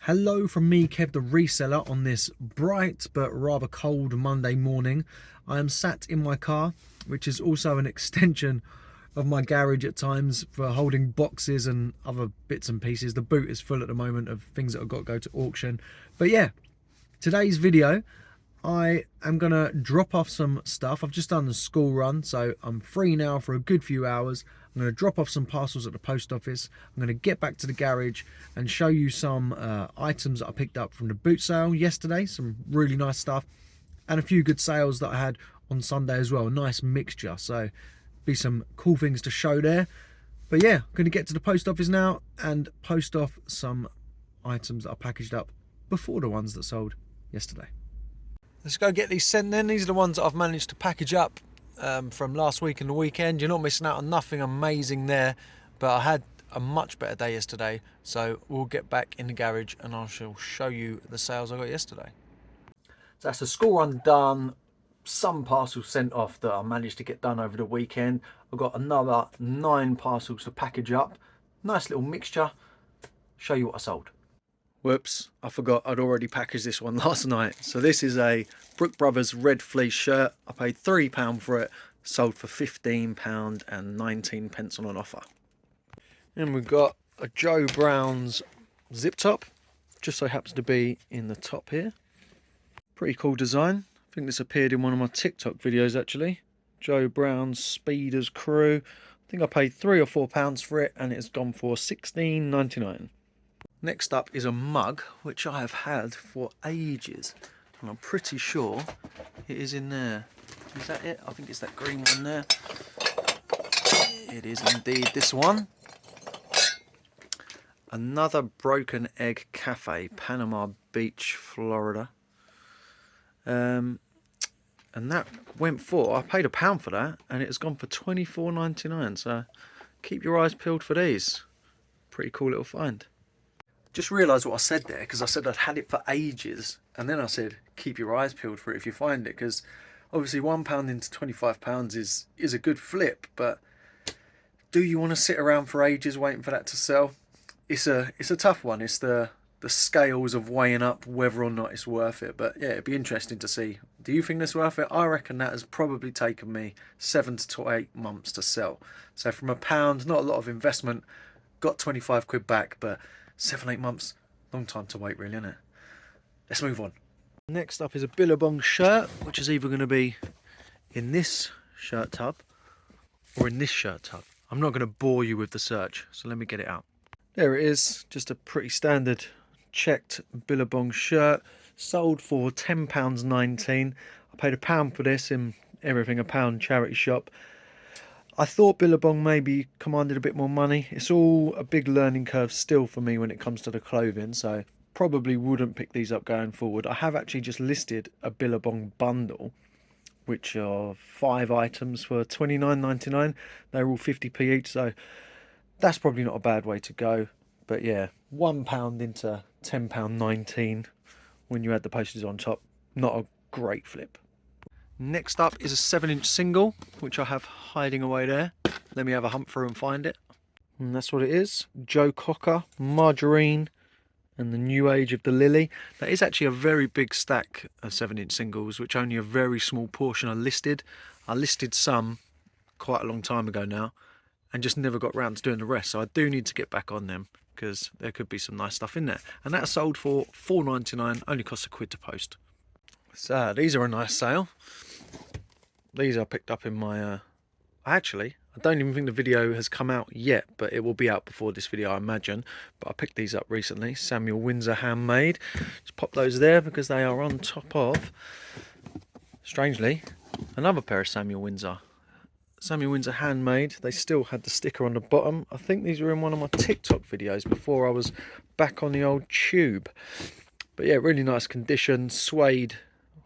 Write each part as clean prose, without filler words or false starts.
Hello from me, Kev the Reseller, on this bright but rather cold Monday morning. I am sat in my car, which is also an extension of my garage at times for holding boxes and other bits and pieces. The boot is full at the moment of things that I've got to go to auction. But yeah, today's video, I am going to drop off some stuff. I've just done the school run, so I'm free now for a good few hours. I'm going to drop off some parcels at the post office. I'm going to get back to the garage and show you some items that I picked up from the boot sale yesterday. Some really nice stuff. And a few good sales that I had on Sunday as well. A nice mixture. So, be some cool things to show there. But yeah, I'm going to get to the post office now and post off some items that I packaged up before the ones that sold yesterday. Let's go get these sent then. These are the ones that I've managed to package up from last week and the weekend. You're not missing out on nothing amazing there, but I had a much better day yesterday, so we'll get back in the garage and I shall show you the sales I got yesterday. So that's the school run done, some parcels sent off that I managed to get done over the weekend. I've got another 9 parcels to package up. Nice little mixture. Show you what I sold. Whoops, I forgot I'd already packaged this one last night. So this is a Brook Brothers red fleece shirt. I paid £3 for it, sold for £15 and 19 pence on an offer. And we've got a Joe Brown's zip top, just so happens to be in the top here. Pretty cool design. I think this appeared in one of my TikTok videos actually. Joe Brown's Speeders Crew. I think I paid £3 or £4 for it and it's gone for $16.99. Next up is a mug, which I have had for ages, and I'm pretty sure it is in there. Is that it? I think it's that green one there. It is indeed this one. Another Broken Egg Cafe, Panama Beach, Florida. And that went for, I paid £1 for that, and it has gone for $24.99, so keep your eyes peeled for these. Pretty cool little find. Just realised what I said there, because I said I'd had it for ages, and then I said keep your eyes peeled for it if you find it, because obviously £1 into £25 is a good flip, but do you want to sit around for ages waiting for that to sell? It's a tough one. It's the scales of weighing up whether or not it's worth it. But yeah, it'd be interesting to see. Do you think it's worth it? I reckon that has probably taken me 7 to 8 months to sell. So from £1, not a lot of investment, got 25 quid back, but 7-8 months, long time to wait really, isn't it? Let's move on. Next up is a Billabong shirt, which is either going to be in this shirt tub or in this shirt tub. I'm not going to bore you with the search, so let me get it out. There it is, just a pretty standard checked Billabong shirt, sold for £10.19. I paid £1 for this in Everything a Pound charity shop. I thought Billabong maybe commanded a bit more money. It's all a big learning curve still for me when it comes to the clothing, so probably wouldn't pick these up going forward. I have actually just listed a Billabong bundle, which are 5 items for $29.99. They're all 50p each, so that's probably not a bad way to go. But yeah, £1 into £10.19 when you add the postage on top. Not a great flip. Next up is a 7-inch single, which I have hiding away there. Let me have a hunt through and find it. And that's what it is. Joe Cocker, Margarine, and the New Age of the Lily. That is actually a very big stack of 7-inch singles, which only a very small portion are listed. I listed some quite a long time ago now, and just never got round to doing the rest. So I do need to get back on them, because there could be some nice stuff in there. And that sold for $4.99, only costs £1 to post. So these are a nice sale. These I picked up in my, actually, I don't even think the video has come out yet, but it will be out before this video, I imagine. But I picked these up recently, Samuel Windsor handmade. Just pop those there because they are on top of, strangely, another pair of Samuel Windsor. Samuel Windsor handmade. They still had the sticker on the bottom. I think these were in one of my TikTok videos before I was back on the old tube. But yeah, really nice condition, suede,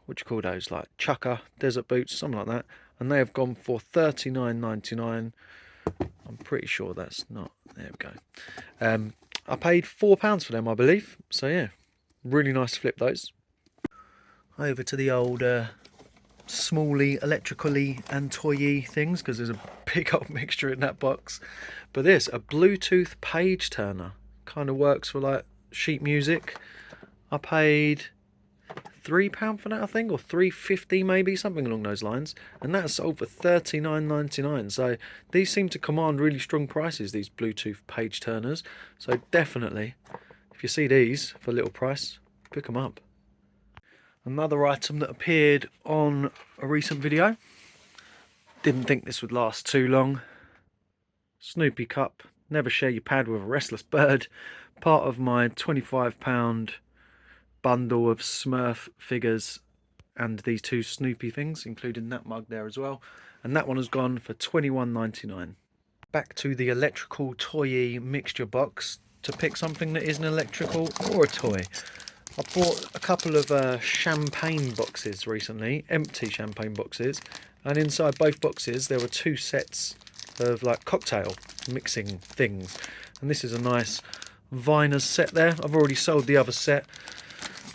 what do you call those, like chucker, desert boots, something like that. And they have gone for $39.99. I'm pretty sure that's not, there we go. I paid £4 for them, I believe. So yeah, really nice flip those. Over to the old smally, electrically and toy-y things, because there's a big old mixture in that box. But this, a Bluetooth page turner, kind of works for like sheet music. I paid £3 for that, I think, or £3.50 maybe, something along those lines, and that sold for £39.99. So these seem to command really strong prices, these Bluetooth page turners. So definitely, if you see these for a little price, pick them up. Another item that appeared on a recent video, didn't think this would last too long. Snoopy cup, never share your pad with a restless bird, part of my £25 bundle of Smurf figures and these two Snoopy things, including that mug there as well, and that one has gone for £21.99. Back to the electrical toy mixture box to pick something that isn't electrical or a toy. I bought a couple of champagne boxes recently, empty champagne boxes, and inside both boxes there were 2 sets of like cocktail mixing things, and this is a nice Viners set there. I've already sold the other set,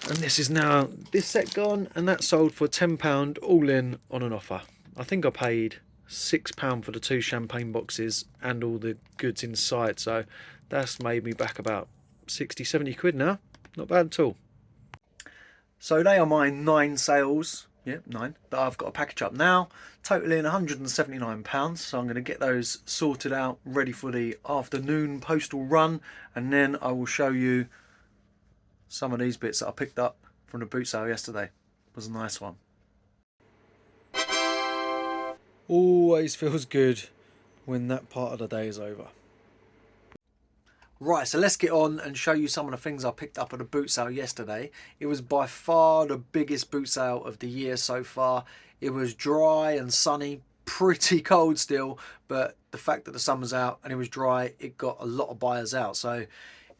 and this is now this set gone, and that sold for £10 all in on an offer. I think I paid £6 for the 2 champagne boxes and all the goods inside, so that's made me back about 60-70 quid now. Not bad at all. So they are my 9 sales, yeah, 9, that I've got to package up now, totaling £179. So I'm going to get those sorted out, ready for the afternoon postal run, and then I will show you some of these bits that I picked up from the boot sale yesterday. It was a nice one. Always feels good when that part of the day is over. Right, so let's get on and show you some of the things I picked up at the boot sale yesterday. It was by far the biggest boot sale of the year so far. It was dry and sunny, pretty cold still, but the fact that the sun was out and it was dry, it got a lot of buyers out. So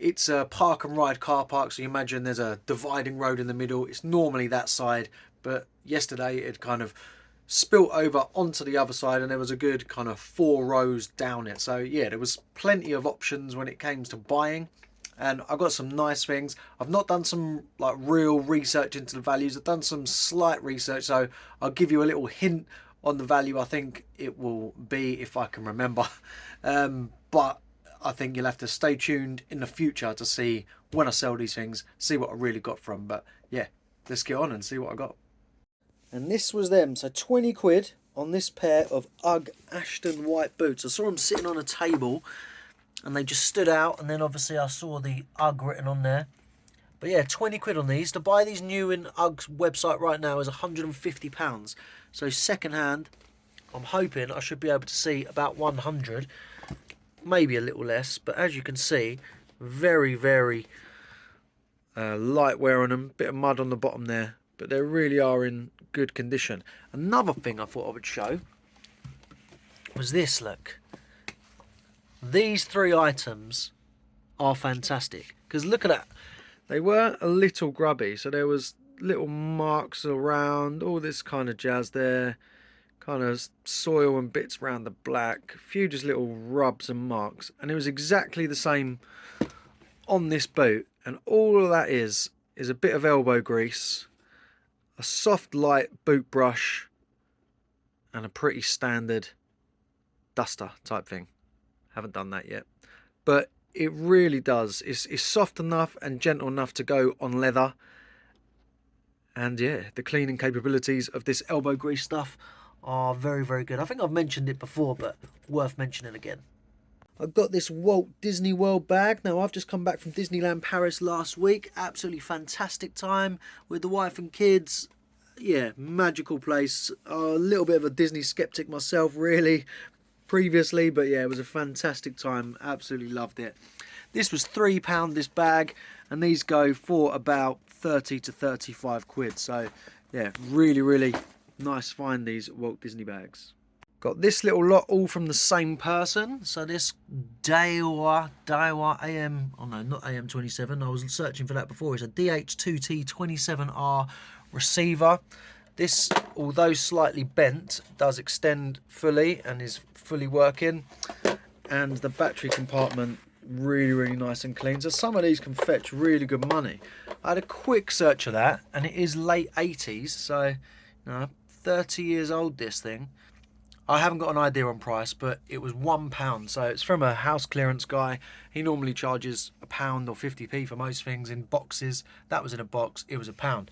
it's a park and ride car park, so you imagine there's a dividing road in the middle. It's normally that side, but yesterday it kind of spilt over onto the other side, and there was a good kind of 4 rows down it. So yeah, there was plenty of options when it came to buying, and I got some nice things. I've not done some like real research into the values. I've done some slight research, so I'll give you a little hint on the value I think it will be if I can remember. But I think you'll have to stay tuned in the future to see when I sell these things, see what I really got from. But yeah, let's get on and see what I got. And this was them, so 20 quid on this pair of UGG Ashton white boots. I saw them sitting on a table and they just stood out, and then obviously I saw the UGG written on there. But yeah, 20 quid on these. To buy these new in UGG's website right now is £150. So second hand, I'm hoping I should be able to see about 100, maybe a little less. But as you can see, very, very light wear on them. Bit of mud on the bottom there, but they really are in good condition. Another thing I thought I would show was this, look. These 3 items are fantastic, because look at that. They were a little grubby, so there was little marks around, all this kind of jazz there, kind of soil and bits around the black, a few just little rubs and marks, and it was exactly the same on this boot. And all of that is a bit of elbow grease, a soft light boot brush, and a pretty standard duster type thing. Haven't done that yet, but it really does. It's soft enough and gentle enough to go on leather. And yeah, the cleaning capabilities of this elbow grease stuff are very, very good. I think I've mentioned it before, but worth mentioning again. I've got this Walt Disney World bag. Now, I've just come back from Disneyland Paris last week. Absolutely fantastic time with the wife and kids. Yeah, magical place. A little bit of a Disney skeptic myself, really, previously. But yeah, it was a fantastic time. Absolutely loved it. This was £3, this bag. And these go for about 30 to 35 quid. So yeah, really, really nice find, these Walt Disney bags. Got this little lot all from the same person. So this Daiwa AM, oh no, not AM27. I was searching for that before. It's a DH2T27R receiver. This, although slightly bent, does extend fully and is fully working. And the battery compartment, really, really nice and clean. So some of these can fetch really good money. I had a quick search of that, and it is late 80s. So, you know, 30 years old, this thing. I haven't got an idea on price, but it was £1. So it's from a house clearance guy. He normally charges £1 or 50p for most things in boxes. That was in a box. It was £1.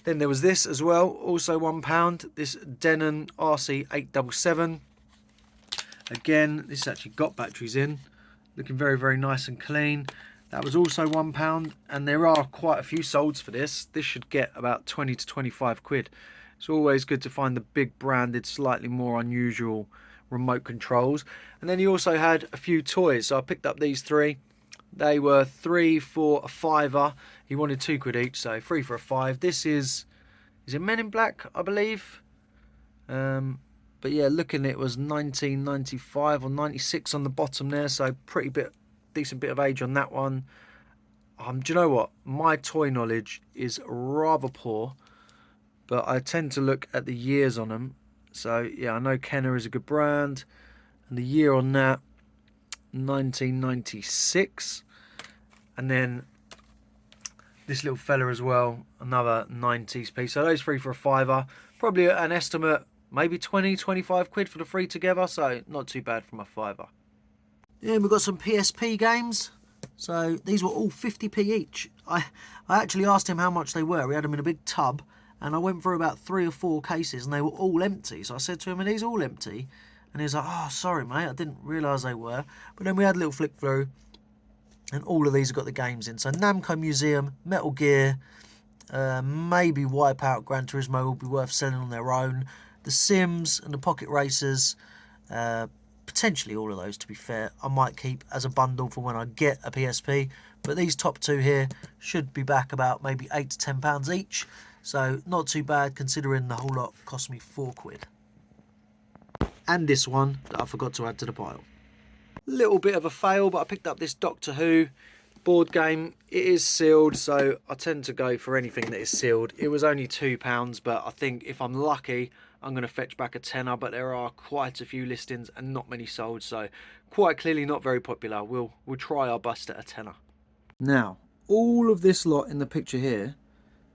Then there was this as well, also £1. This Denon RC877. Again, this actually got batteries in. Looking very, very nice and clean. That was also £1, and there are quite a few solds for this. This should get about 20 to 25 quid. It's always good to find the big branded, slightly more unusual remote controls. And then he also had a few toys, so I picked up these three. They were 3 for a fiver. He wanted 2 quid each, so 3 for a 5. This is it Men in Black, I believe? But yeah, looking, it was 1995 or 96 on the bottom there, so decent bit of age on that one. Do you know what? My toy knowledge is rather poor, but I tend to look at the years on them. So yeah, I know Kenner is a good brand, and the year on that, 1996. And then this little fella as well, another 90s piece. So those 3 for a fiver. Probably an estimate, maybe 20, 25 quid for the 3 together. So not too bad from a fiver. Yeah, we've got some PSP games. So these were all 50p each. I actually asked him how much they were. We had them in a big tub, and I went through about 3 or 4 cases, and they were all empty. So I said to him, "Are these all empty?" And he was like, "Oh, sorry, mate, I didn't realise they were." But then we had a little flick through, and all of these have got the games in. So Namco Museum, Metal Gear, maybe Wipeout, Gran Turismo will be worth selling on their own. The Sims and the Pocket Racers, potentially all of those, to be fair, I might keep as a bundle for when I get a PSP. But these top 2 here should be back about maybe £8 to £10 each. So not too bad considering the whole lot cost me 4 quid. And this one that I forgot to add to the pile. Little bit of a fail, but I picked up this Doctor Who board game. It is sealed, so I tend to go for anything that is sealed. It was only £2, but I think if I'm lucky, I'm going to fetch back a tenner. But there are quite a few listings and not many sold, so quite clearly not very popular. We'll try our best at a tenner. Now, all of this lot in the picture here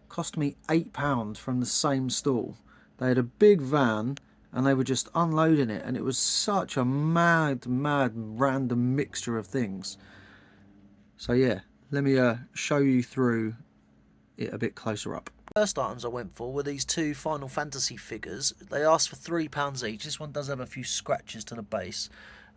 cost me £8 from the same stall. They had a big van, and they were just unloading it, and it was such a mad random mixture of things. So yeah, let me show you through it a bit closer up. First items I went for were these 2 Final Fantasy figures. They asked for £3 each. This one does have a few scratches to the base,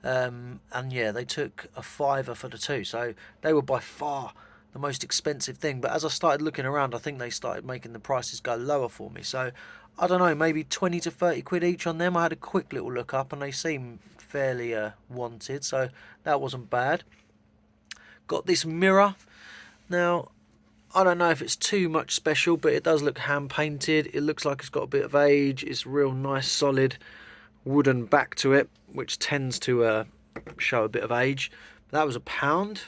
and yeah, they took a fiver for the 2, so they were by far the most expensive thing. But as I started looking around, I think they started making the prices go lower for me. So I don't know, maybe 20 to 30 quid each on them. I had a quick little look up, and they seem fairly wanted, so that wasn't bad. Got this mirror. Now, I don't know if it's too much special, but it does look hand painted. It looks like it's got a bit of age. It's real nice solid wooden back to it, which tends to show a bit of age. That was £1.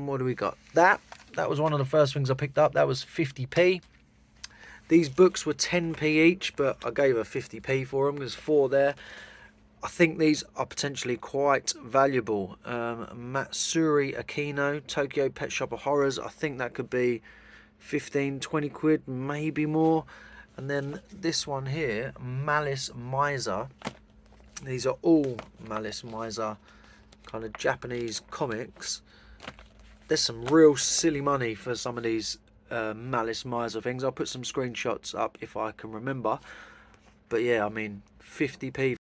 What do we got? That was one of the first things I picked up. That was 50p. These books were 10p each, but I gave her 50p for them. There's 4 there. I think these are potentially quite valuable. Matsuri Akino, Tokyo Pet Shop of Horrors. I think that could be 15, 20 quid, maybe more. And then this one here, Malice Miser. These are all Malice Miser kind of Japanese comics. There's some real silly money for some of these Malice Miser things. I'll put some screenshots up if I can remember. But yeah, I mean, 50p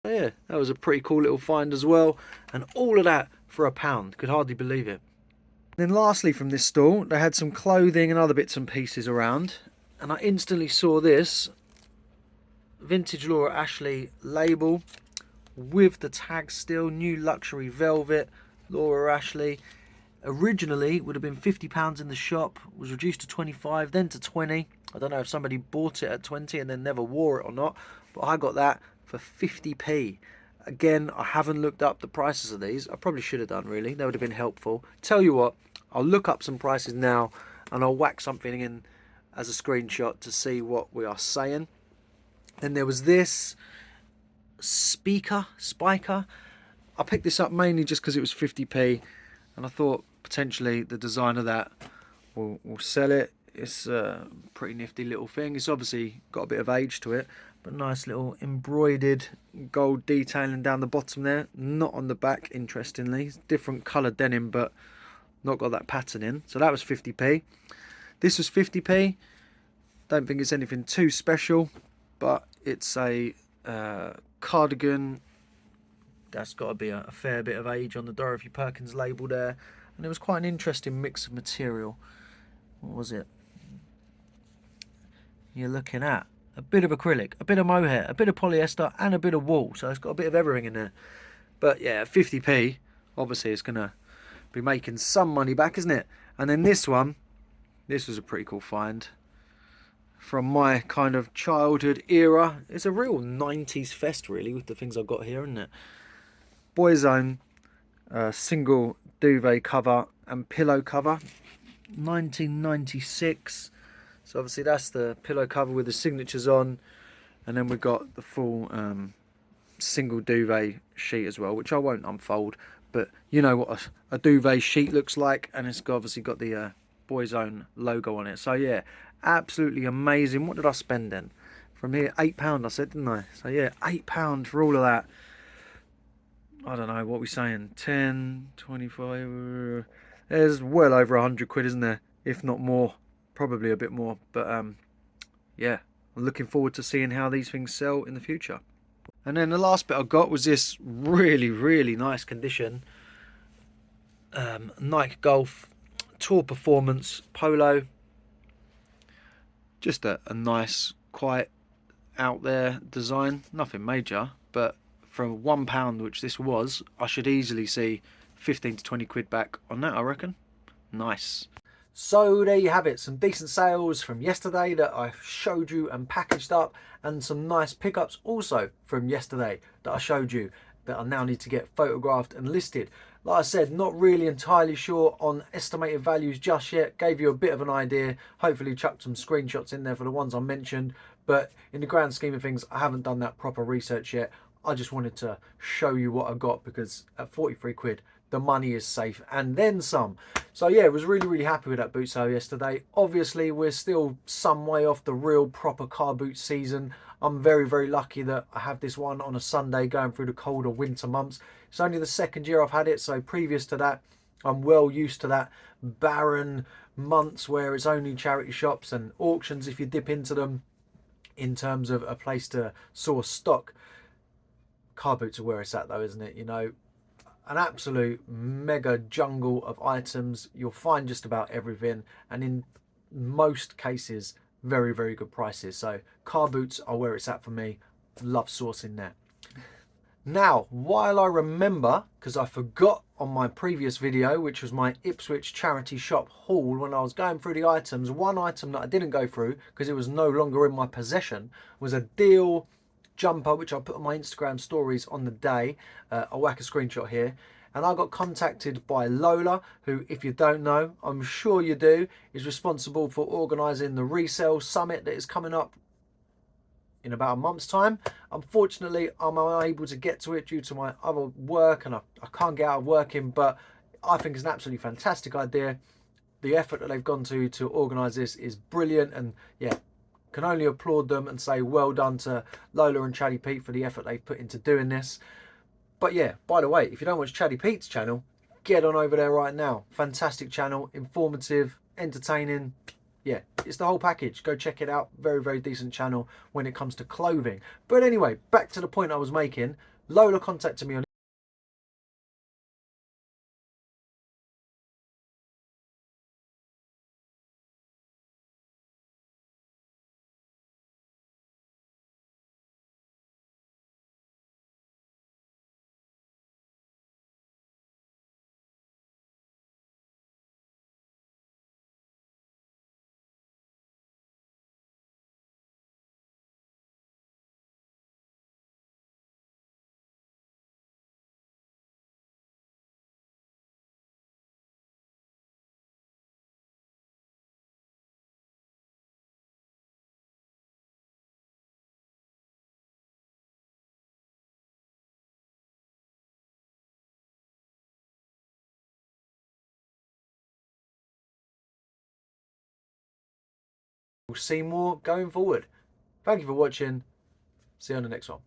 So yeah, that was a pretty cool little find as well. And all of that for £1. Could hardly believe it. Then lastly from this store, they had some clothing and other bits and pieces around. And I instantly saw this vintage Laura Ashley label with the tag still, new luxury velvet, Laura Ashley. Originally would have been £50 in the shop, was reduced to 25, then to 20. I don't know if somebody bought it at 20 and then never wore it or not, but I got that for 50p. Again, I haven't looked up the prices of these. I probably should have done, really. That would have been helpful. Tell you what, I'll look up some prices now and I'll whack something in as a screenshot to see what we are saying. Then there was this spiker. I picked this up mainly just because it was 50p, and I thought potentially the design of that will sell it. It's a pretty nifty little thing. It's obviously got a bit of age to it, but nice little embroidered gold detailing down the bottom there. Not on the back, interestingly. Different colour denim, but not got that pattern in. So that was 50p. This was 50p. Don't think it's anything too special, but it's a cardigan. That's got to be a fair bit of age on the Dorothy Perkins label there. And it was quite an interesting mix of material. What was it? You're looking at a bit of acrylic, a bit of mohair, a bit of polyester, and a bit of wool. So it's got a bit of everything in there. But yeah, 50p, obviously it's going to be making some money back, isn't it? And then this one, this was a pretty cool find. From my kind of childhood era. It's a real 90s fest, really, with the things I've got here, isn't it? Boyzone single duvet cover and pillow cover, 1996. So obviously that's the pillow cover with the signatures on, and then we've got the full single duvet sheet as well, which I won't unfold, but you know what a duvet sheet looks like, and it's obviously got the Boyzone logo on it. So yeah, absolutely amazing. What did I spend then? From here, £8 I said, didn't I? So yeah, £8 for all of that. I don't know, what are we saying? 10, 25, there's well over 100 quid, isn't there? If not more, probably a bit more. But yeah, I'm looking forward to seeing how these things sell in the future. And then the last bit I got was this really nice condition Nike Golf Tour Performance Polo. Just a nice, quite out there design. Nothing major, but for £1, which this was, I should easily see 15 to 20 quid back on that, I reckon. Nice. So there you have it, some decent sales from yesterday that I showed you and packaged up, and some nice pickups also from yesterday that I showed you that I now need to get photographed and listed. Like I said, not really entirely sure on estimated values just yet. Gave you a bit of an idea. Hopefully chucked some screenshots in there for the ones I mentioned. But in the grand scheme of things, I haven't done that proper research yet. I just wanted to show you what I got, because at 43 quid, the money is safe and then some. So yeah, was really happy with that boot sale yesterday. Obviously, we're still some way off the real proper car boot season. I'm very lucky that I have this one on a Sunday going through the colder winter months. It's only the second year I've had it, so previous to that, I'm well used to that barren months where it's only charity shops and auctions if you dip into them, in terms of a place to source stock. Car boots are where it's at though, isn't it? You know, an absolute mega jungle of items. You'll find just about everything, and in most cases, very good prices. So car boots are where it's at for me. Love sourcing there. Now, while I remember, because I forgot on my previous video, which was my Ipswich charity shop haul, when I was going through the items, one item that I didn't go through because it was no longer in my possession was a deal jumper, which I put on my Instagram stories on the day. I'll whack a screenshot here. And I got contacted by Lola, who, if you don't know, I'm sure you do, is responsible for organising the Resell Summit that is coming up in about a month's time. Unfortunately, I'm unable to get to it due to my other work, and I can't get out of working, but I think it's an absolutely fantastic idea. The effort that they've gone to organise this is brilliant, and yeah, can only applaud them and say well done to Lola and Chatty Pete for the effort they've put into doing this. But yeah, by the way, if you don't watch Chatty Pete's channel, get on over there right now. Fantastic channel, informative, entertaining. Yeah, it's the whole package. Go check it out. Very decent channel when it comes to clothing. But anyway, back to the point I was making. Lola contacted me on We'll see more going forward. Thank you for watching. See you on the next one.